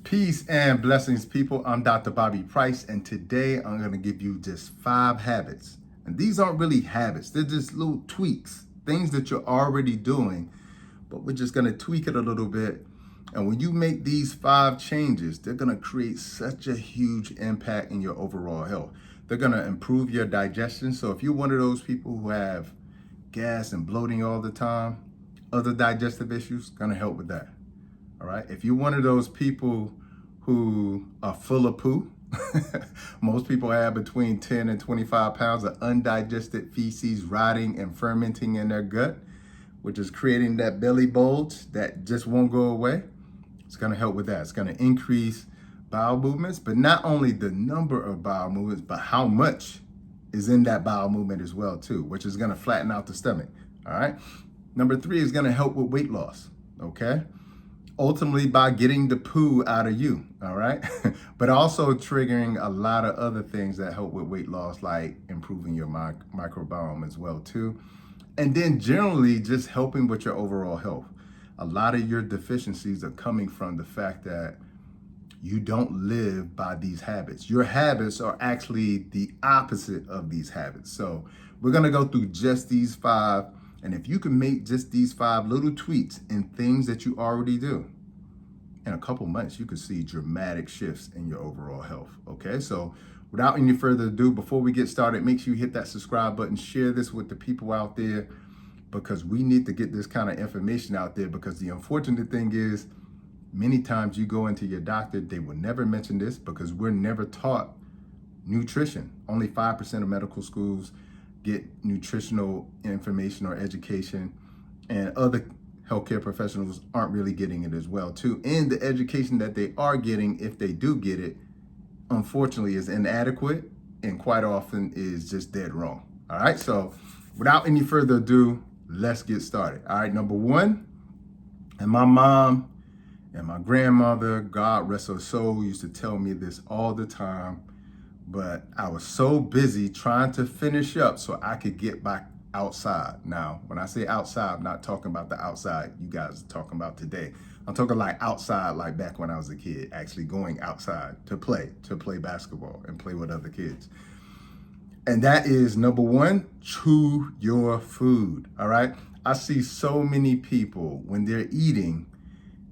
Peace and blessings, people. I'm Dr. Bobby Price, and today I'm going to give you just 5 habits. And these aren't really habits, they're just little tweaks, things that you're already doing, but we're just going to tweak it a little bit. And when you make these 5 changes, they're going to create such a huge impact in your overall health. They're going to improve your digestion. So if you're one of those people who have gas and bloating all the time, other digestive issues, going to help with that. All right. If you're one of those people who are full of poo, most people have between 10 and 25 pounds of undigested feces rotting and fermenting in their gut, which is creating that belly bulge that just won't go away. It's going to help with that. It's going to increase bowel movements, but not only the number of bowel movements, but how much is in that bowel movement as well, too, which is going to flatten out the stomach. All right. Number 3 is going to help with weight loss. Okay. Ultimately by getting the poo out of you, all right? But also triggering a lot of other things that help with weight loss, like improving your microbiome as well too. And then generally just helping with your overall health. A lot of your deficiencies are coming from the fact that you don't live by these habits. Your habits are actually the opposite of these habits. So we're gonna go through just these 5. And if you can make just these 5 little tweaks in things that you already do, in a couple months, you could see dramatic shifts in your overall health. Okay, so without any further ado, before we get started, make sure you hit that subscribe button, share this with the people out there, because we need to get this kind of information out there. Because the unfortunate thing is, many times you go into your doctor, they will never mention this because we're never taught nutrition. Only 5% of medical schools get nutritional information or education, and other healthcare professionals aren't really getting it as well too. And the education that they are getting, if they do get it, unfortunately is inadequate and quite often is just dead wrong. All right, so without any further ado, let's get started. All right, number 1, and my mom and my grandmother, God rest her soul, used to tell me this all the time, but I was so busy trying to finish up so I could get back outside. Now, when I say outside, I'm not talking about the outside you guys are talking about today. I'm talking like outside, like back when I was a kid, actually going outside to play basketball and play with other kids. And that is number 1, chew your food. All right. I see so many people when they're eating,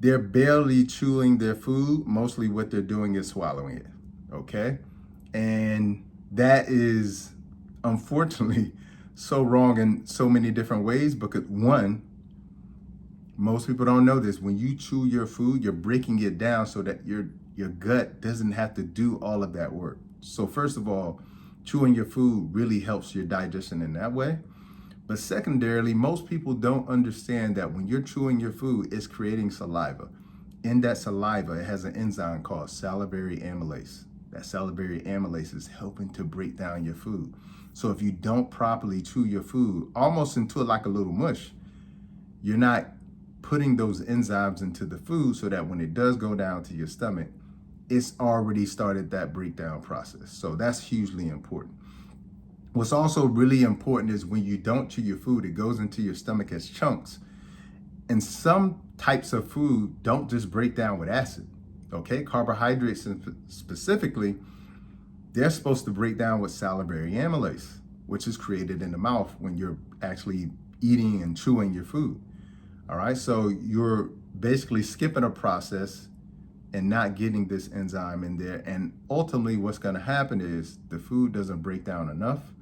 they're barely chewing their food. Mostly what they're doing is swallowing it. Okay. And that is unfortunately so wrong in so many different ways, because 1, most people don't know this. When you chew your food, you're breaking it down so that your gut doesn't have to do all of that work. So first of all, chewing your food really helps your digestion in that way. But secondarily, most people don't understand that when you're chewing your food, it's creating saliva. In that saliva, it has an enzyme called salivary amylase. That salivary amylase is helping to break down your food. So if you don't properly chew your food, almost into like a little mush, you're not putting those enzymes into the food so that when it does go down to your stomach, it's already started that breakdown process. So that's hugely important. What's also really important is when you don't chew your food, it goes into your stomach as chunks. And some types of food don't just break down with acid. Okay, carbohydrates specifically, they're supposed to break down with salivary amylase, which is created in the mouth when you're actually eating and chewing your food. All right, so you're basically skipping a process and not getting this enzyme in there. And ultimately what's going to happen is the food doesn't break down enough,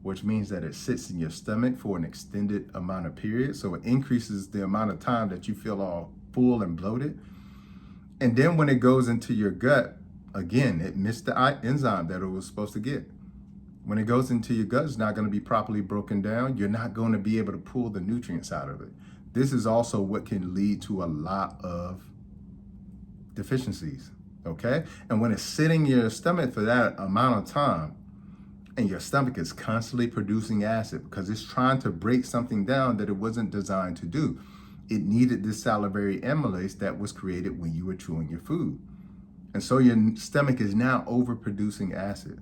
which means that it sits in your stomach for an extended amount of period. So it increases the amount of time that you feel all full and bloated. And then when it goes into your gut, again, it missed the enzyme that it was supposed to get. When it goes into your gut, it's not going to be properly broken down. You're not going to be able to pull the nutrients out of it. This is also what can lead to a lot of deficiencies, okay? And when it's sitting in your stomach for that amount of time, and your stomach is constantly producing acid because it's trying to break something down that it wasn't designed to do. It needed this salivary amylase that was created when you were chewing your food. And so your stomach is now overproducing acid,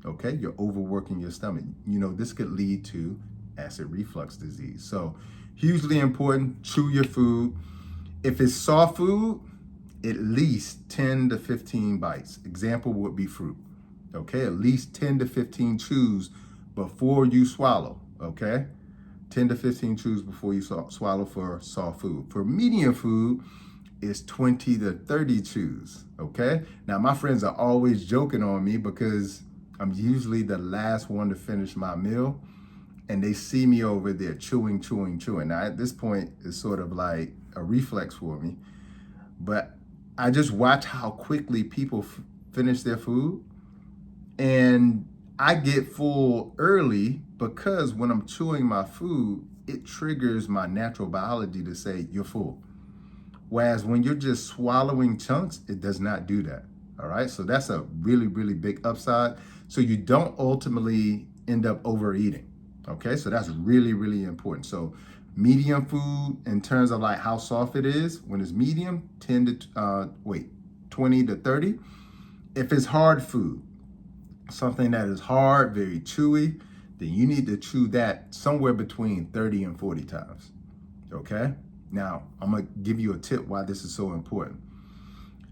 okay? You're overworking your stomach. You know, this could lead to acid reflux disease. So hugely important, chew your food. If it's soft food, at least 10 to 15 bites. Example would be fruit. Okay, at least 10 to 15 chews before you swallow. Okay, 10 to 15 chews before you swallow for soft food. For medium food, it's 20 to 30 chews. Okay, now my friends are always joking on me because I'm usually the last one to finish my meal, and they see me over there chewing. Now at this point, it's sort of like a reflex for me, but I just watch how quickly people finish their food, and I get full early because when I'm chewing my food, it triggers my natural biology to say you're full. Whereas when you're just swallowing chunks, it does not do that. All right, so that's a really, really big upside. So you don't ultimately end up overeating. Okay, so that's really, really important. So medium food in terms of like how soft it is, when it's medium, 20 to 30. If it's hard food, something that is hard, very chewy, then you need to chew that somewhere between 30 and 40 times. Okay? Now, I'm going to give you a tip why this is so important.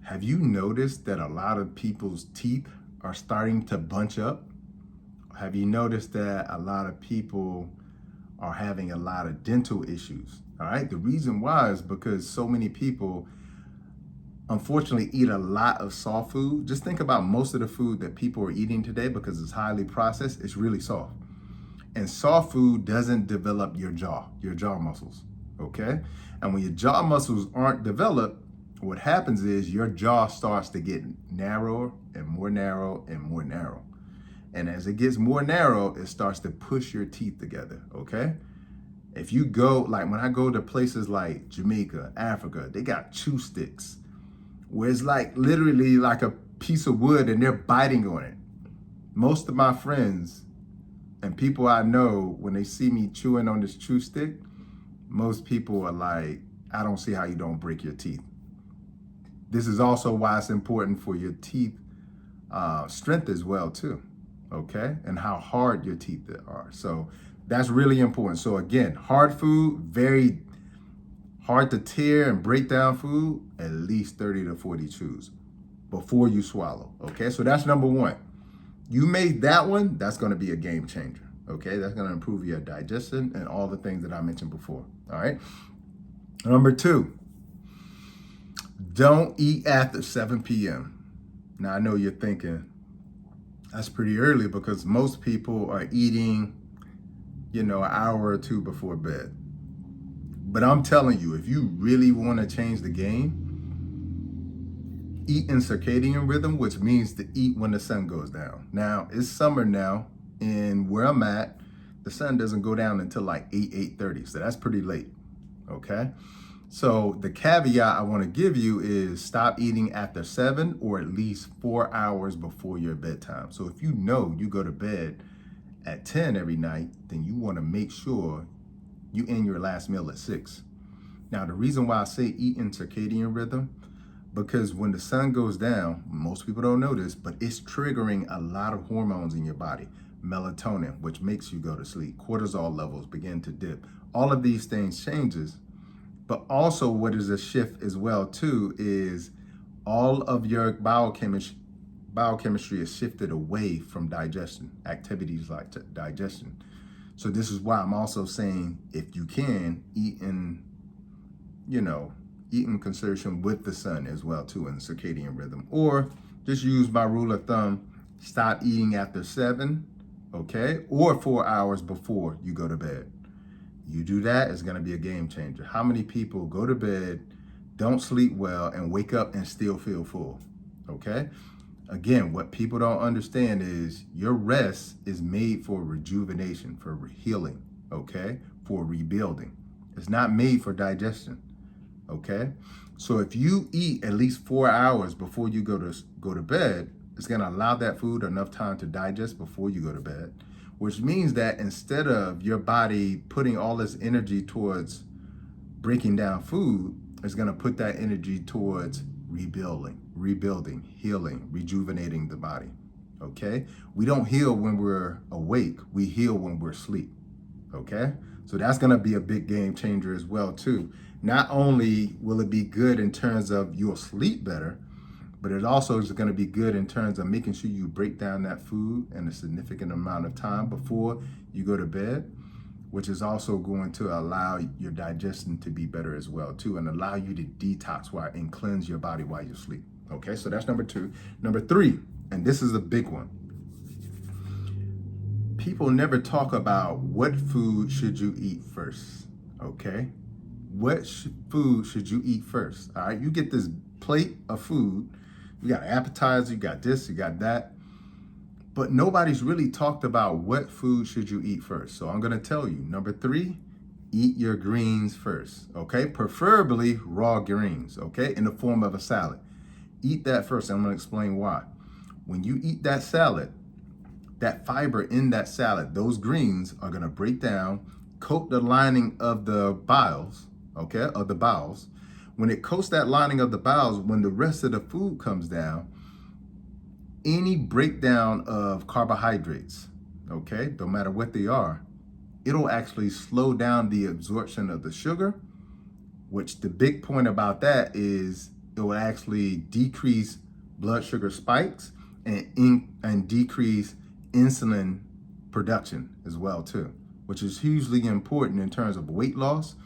Have you noticed that a lot of people's teeth are starting to bunch up? Have you noticed that a lot of people are having a lot of dental issues? All right? The reason why is because so many people unfortunately eat a lot of soft food. Just think about most of the food that people are eating today, because it's highly processed, it's really soft. And soft food doesn't develop your jaw muscles, okay? And when your jaw muscles aren't developed, what happens is your jaw starts to get narrower and more narrow and more narrow. And as it gets more narrow, it starts to push your teeth together, okay? If you go, like when I go to places like Jamaica, Africa, they got chew sticks, where it's like literally like a piece of wood and they're biting on it. Most of my friends and people I know, when they see me chewing on this chew stick, most people are like, I don't see how you don't break your teeth. This is also why it's important for your teeth strength as well too, okay? And how hard your teeth are. So that's really important. So again, hard food, very hard to tear and break down food, at least 30 to 40 chews before you swallow, okay? So that's number one. You made that one, that's gonna be a game changer, okay? That's gonna improve your digestion and all the things that I mentioned before, all right? Number two, don't eat after 7 p.m. Now, I know you're thinking, that's pretty early because most people are eating, an hour or two before bed. But I'm telling you, if you really want to change the game, eat in circadian rhythm, which means to eat when the sun goes down. Now, it's summer now, and where I'm at, the sun doesn't go down until like 8:30, so that's pretty late, okay? So the caveat I want to give you is stop eating after 7 or at least 4 hours before your bedtime. So if you know you go to bed at 10 every night, then you want to make sure you end your last meal at 6. Now, the reason why I say eat in circadian rhythm, because when the sun goes down, most people don't know this, but it's triggering a lot of hormones in your body. Melatonin, which makes you go to sleep. Cortisol levels begin to dip. All of these things changes. But also what is a shift as well too is all of your biochemistry is shifted away from digestion, activities like digestion. So this is why I'm also saying, if you can, eat in conjunction with the sun as well too, in circadian rhythm. Or just use my rule of thumb, stop eating after 7, okay? Or 4 hours before you go to bed. You do that, it's gonna be a game changer. How many people go to bed, don't sleep well, and wake up and still feel full, okay? Again, what people don't understand is your rest is made for rejuvenation, for healing, okay? For rebuilding. It's not made for digestion, okay? So if you eat at least 4 hours before you go to bed, it's gonna allow that food enough time to digest before you go to bed, which means that instead of your body putting all this energy towards breaking down food, it's gonna put that energy towards rebuilding, healing, rejuvenating the body, okay? We don't heal when we're awake, we heal when we're asleep, okay? So that's gonna be a big game changer as well too. Not only will it be good in terms of you'll sleep better, but it also is gonna be good in terms of making sure you break down that food in a significant amount of time before you go to bed, which is also going to allow your digestion to be better as well too, and allow you to detox and cleanse your body while you sleep. Okay, so that's number 2. Number 3, and this is a big one. People never talk about what food should you eat first, okay? What food should you eat first? All right, you get this plate of food, you got appetizer, you got this, you got that, but nobody's really talked about what food should you eat first. So I'm gonna tell you, number 3, eat your greens first, okay? Preferably raw greens, okay? In the form of a salad. Eat that first, and I'm gonna explain why. When you eat that salad, that fiber in that salad, those greens are gonna break down, coat the lining of the bowels, okay, of the bowels. When it coats that lining of the bowels, when the rest of the food comes down, any breakdown of carbohydrates, okay, no matter what they are, it'll actually slow down the absorption of the sugar, which the big point about that is it will actually decrease blood sugar spikes and decrease insulin production as well too, which is hugely important in terms of weight loss,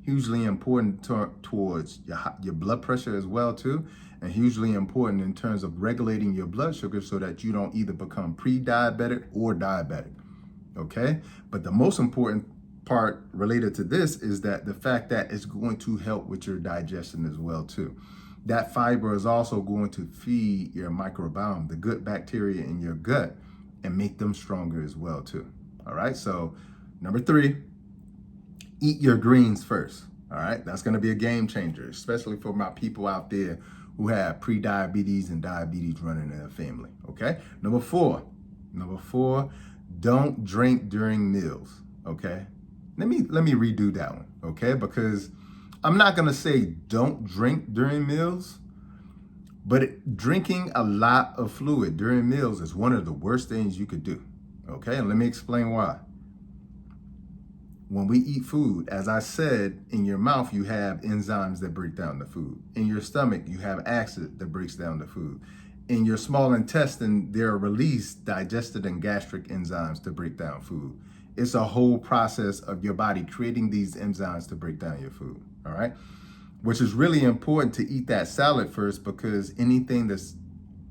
hugely important towards your blood pressure as well too, and hugely important in terms of regulating your blood sugar so that you don't either become pre-diabetic or diabetic, okay? But the most important part related to this is that the fact that it's going to help with your digestion as well too. That fiber is also going to feed your microbiome, the good bacteria in your gut, and make them stronger as well too. All right, so number 3, eat your greens first. All right, that's gonna be a game changer, especially for my people out there who have pre-diabetes and diabetes running in their family, okay? Number 4, don't drink during meals, okay? Let me redo that one, okay? Because I'm not gonna say don't drink during meals, but drinking a lot of fluid during meals is one of the worst things you could do, okay? And let me explain why. When we eat food, as I said, in your mouth, you have enzymes that break down the food. In your stomach, you have acid that breaks down the food. In your small intestine, there are released digestive and gastric enzymes to break down food. It's a whole process of your body creating these enzymes to break down your food, all right? Which is really important to eat that salad first, because anything that's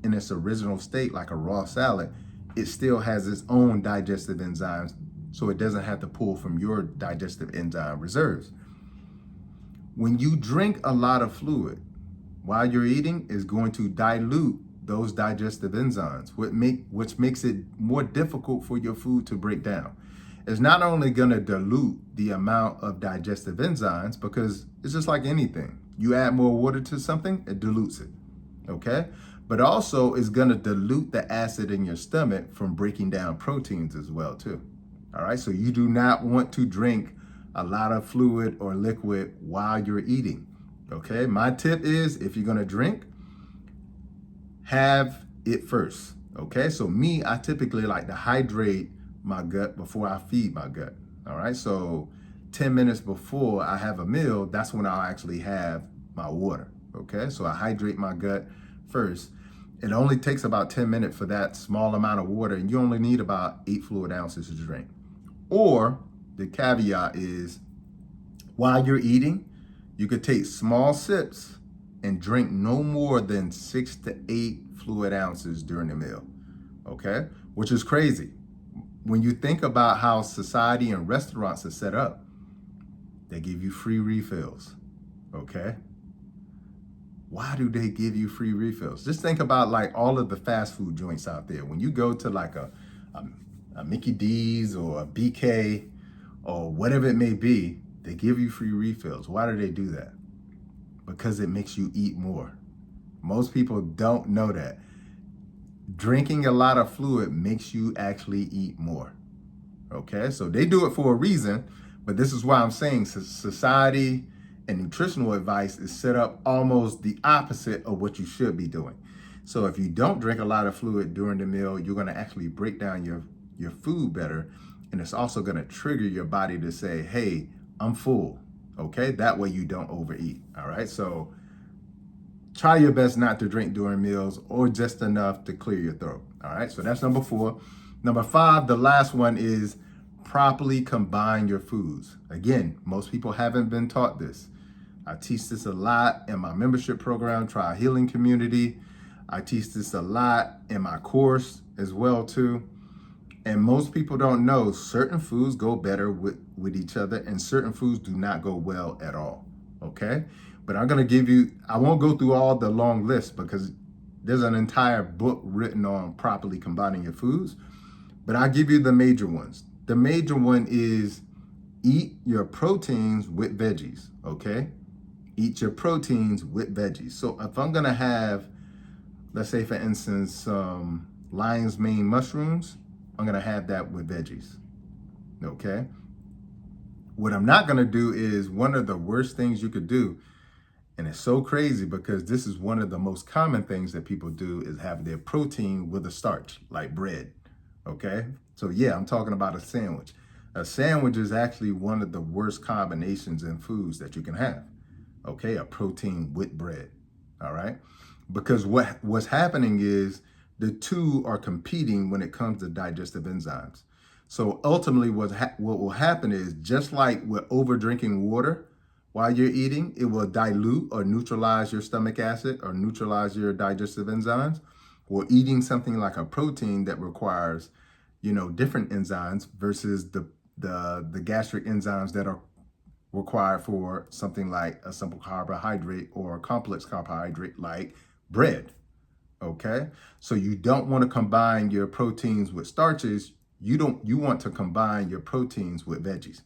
in its original state, like a raw salad, it still has its own digestive enzymes, so it doesn't have to pull from your digestive enzyme reserves. When you drink a lot of fluid while you're eating, is going to dilute those digestive enzymes, which makes it more difficult for your food to break down. It's not only gonna dilute the amount of digestive enzymes, because it's just like anything. You add more water to something, it dilutes it, okay? But also it's gonna dilute the acid in your stomach from breaking down proteins as well too. All right, so you do not want to drink a lot of fluid or liquid while you're eating, okay? My tip is, if you're gonna drink, have it first, okay? So me, I typically like to hydrate my gut before I feed my gut, all right? So 10 minutes before I have a meal, that's when I'll actually have my water, okay? So I hydrate my gut first. It only takes about 10 minutes for that small amount of water, and you only need about 8 fluid ounces to drink. Or the caveat is, while you're eating, you could take small sips and drink no more than 6 to 8 fluid ounces during the meal, okay? Which is crazy. When you think about how society and restaurants are set up, they give you free refills, okay? Why do they give you free refills? Just think about like all of the fast food joints out there. When you go to like a Mickey D's or a BK or whatever it may be, they give you free refills. Why do they do that? Because it makes you eat more. Most people don't know that. Drinking a lot of fluid makes you actually eat more, okay? So they do it for a reason, but this is why I'm saying society and nutritional advice is set up almost the opposite of what you should be doing. So if you don't drink a lot of fluid during the meal, you're gonna actually break down your food better, And it's also going to trigger your body to say, hey, I'm full. Okay, that way you don't overeat. All right, so try your best not to drink during meals or just enough to clear your throat. All right, so that's number 4. Number 5, the last one is properly combine your foods. Again, most people haven't been taught this. I teach this a lot in my membership program, Try Healing Community. I teach this a lot in my course as well too. And most people don't know certain foods go better with each other and certain foods do not go well at all, okay? But I'm gonna give you, I won't go through all the long list because there's an entire book written on properly combining your foods, but I'll give you the major ones. The major one is eat your proteins with veggies, okay? Eat your proteins with veggies. So if I'm gonna have, let's say for instance, lion's mane mushrooms, I'm gonna have that with veggies, okay? What I'm not gonna do is one of the worst things you could do, and it's so crazy because this is one of the most common things that people do is have their protein with a starch, like bread, okay? So yeah, I'm talking about a sandwich. A sandwich is actually one of the worst combinations in foods that you can have, okay? A protein with bread, all right? Because what's happening is the two are competing when it comes to digestive enzymes. So ultimately what will happen is just like with over drinking water while you're eating, it will dilute or neutralize your stomach acid or neutralize your digestive enzymes. Or eating something like a protein that requires, different enzymes versus the gastric enzymes that are required for something like a simple carbohydrate or a complex carbohydrate like bread. Okay, so you don't want to combine your proteins with starches. You want to combine your proteins with veggies.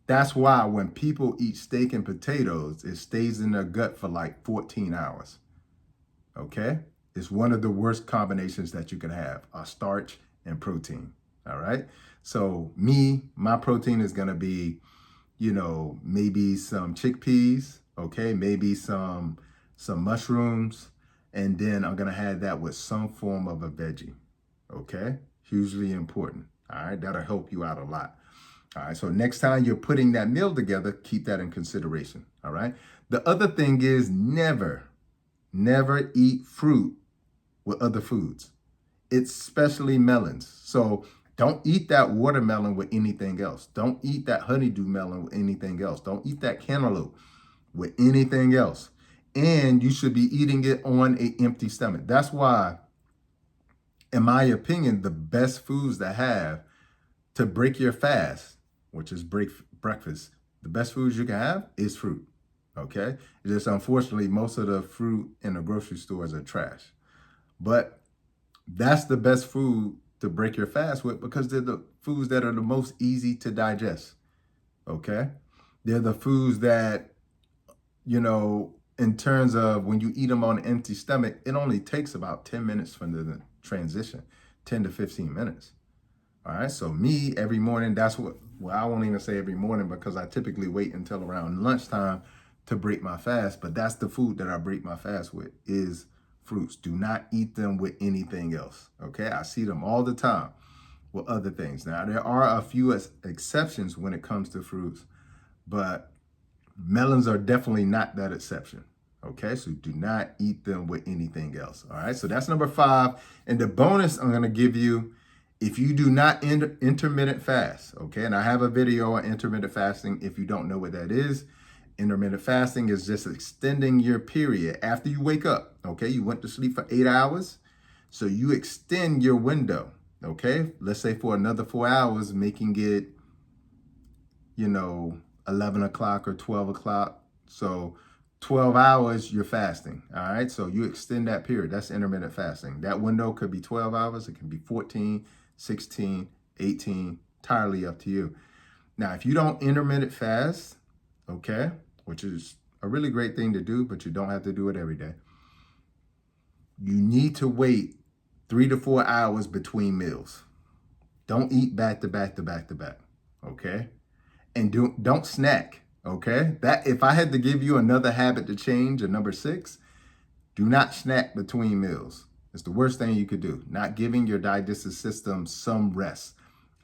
That's why when people eat steak and potatoes, it stays in their gut for like 14 hours. Okay, it's one of the worst combinations that you can have, a starch and protein. All right, so my protein is going to be, maybe some chickpeas, okay, maybe some mushrooms, and then I'm gonna have that with some form of a veggie, okay? Hugely important, all right? That'll help you out a lot. All right, so next time you're putting that meal together, keep that in consideration, all right? The other thing is never eat fruit with other foods, especially melons. So don't eat that watermelon with anything else. Don't eat that honeydew melon with anything else. Don't eat that cantaloupe with anything else. And you should be eating it on an empty stomach. That's why, in my opinion, the best foods to have to break your fast, which is breakfast, the best foods you can have is fruit, okay? It's just unfortunately, most of the fruit in the grocery stores are trash. But that's the best food to break your fast with because they're the foods that are the most easy to digest, okay? They're the foods that, in terms of when you eat them on an empty stomach, it only takes about 10 minutes from the transition, 10 to 15 minutes. All right, so me, every morning, I won't even say every morning because I typically wait until around lunchtime to break my fast, but that's the food that I break my fast with is fruits. Do not eat them with anything else, okay? I see them all the time with other things. Now, there are a few exceptions when it comes to fruits, but melons are definitely not that exception. Okay, so do not eat them with anything else. All right, so that's number 5. And the bonus I'm going to give you, if you do not intermittent fast, okay, and I have a video on intermittent fasting if you don't know what that is. Intermittent fasting is just extending your period after you wake up. Okay, you went to sleep for 8 hours, so you extend your window. Okay, let's say for another 4 hours, making it, 11 o'clock or 12 o'clock. So 12 hours, you're fasting. All right. So you extend that period. That's intermittent fasting. That window could be 12 hours. It can be 14, 16, 18, entirely up to you. Now, if you don't intermittent fast, okay, which is a really great thing to do, but you don't have to do it every day. You need to wait 3 to 4 hours between meals. Don't eat back to back to back to back. Okay. And don't snack, okay? That if I had to give you another habit to change, a number 6, do not snack between meals. It's the worst thing you could do, not giving your digestive system some rest.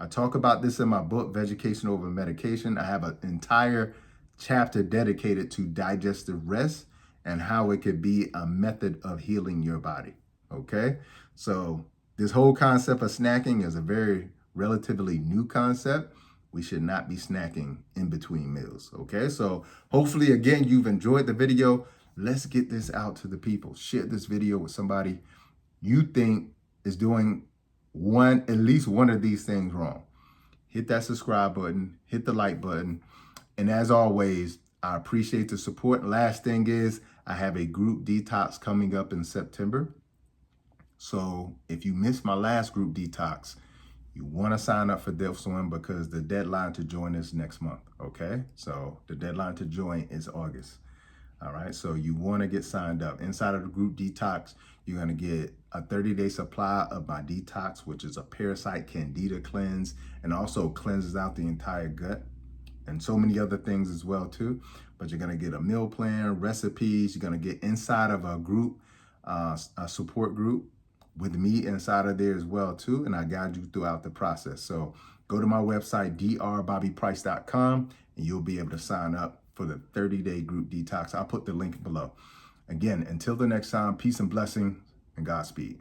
I talk about this in my book, Vegetation Over Medication. I have an entire chapter dedicated to digestive rest and how it could be a method of healing your body. Okay, so this whole concept of snacking is a very relatively new concept. We should not be snacking in between meals. Okay, so hopefully, again, you've enjoyed the video. Let's get this out to the people. Share this video with somebody you think is doing at least one of these things wrong. Hit that subscribe button, hit the like button. And as always, I appreciate the support. Last thing is, I have a group detox coming up in September. So if you missed my last group detox, you want to sign up for this one because the deadline to join is next month. Okay, so the deadline to join is August. All right, so you want to get signed up. Inside of the group detox, you're going to get a 30-day supply of my detox, which is a parasite candida cleanse, and also cleanses out the entire gut, and so many other things as well too. But you're going to get a meal plan, recipes. You're going to get inside of a group, a support group with me inside of there as well too, and I guide you throughout the process. So go to my website, drbobbyprice.com, and you'll be able to sign up for the 30-day group detox. I'll put the link below. Again, until the next time, peace and blessing and Godspeed.